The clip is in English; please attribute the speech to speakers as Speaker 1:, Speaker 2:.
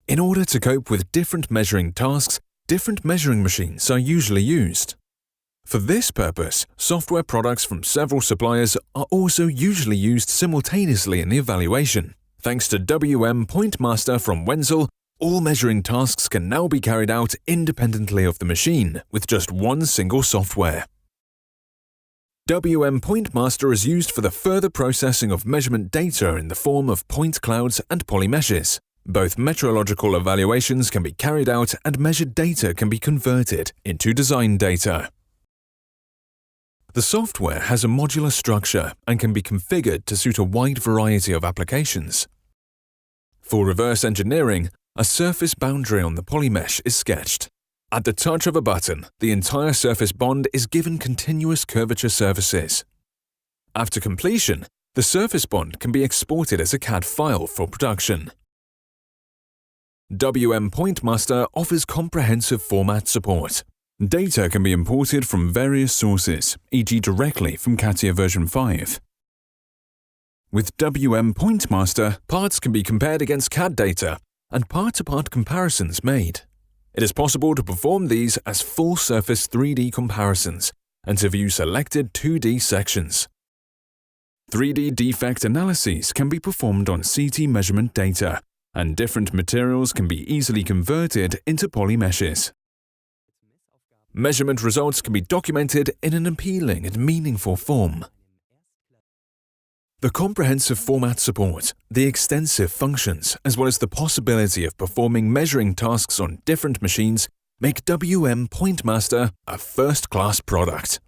Speaker 1: In order to cope with different measuring tasks, different measuring machines are usually used. For this purpose, software products from several suppliers are also usually used simultaneously in the evaluation. Thanks to PointMaster from Wenzel, all measuring tasks can now be carried out independently of the machine with just one single software. PointMaster is used for the further processing of measurement data in the form of point clouds and polymeshes. Both metrological evaluations can be carried out and measured data can be converted into design data. The software has a modular structure and can be configured to suit a wide variety of applications. For reverse engineering, a surface boundary on the polymesh is sketched. At the touch of a button, the entire surface bond is given continuous curvature surfaces. After completion, the surface bond can be exported as a CAD file for production. PointMaster offers comprehensive format support. Data can be imported from various sources, e.g. directly from CATIA version 5. With PointMaster, parts can be compared against CAD data and part-to-part comparisons made. It is possible to perform these as full surface 3D comparisons and to view selected 2D sections. 3D defect analyses can be performed on CT measurement data, and different materials can be easily converted into polymeshes. Measurement results can be documented in an appealing and meaningful form. The comprehensive format support, the extensive functions, as well as the possibility of performing measuring tasks on different machines make PointMaster a first-class product.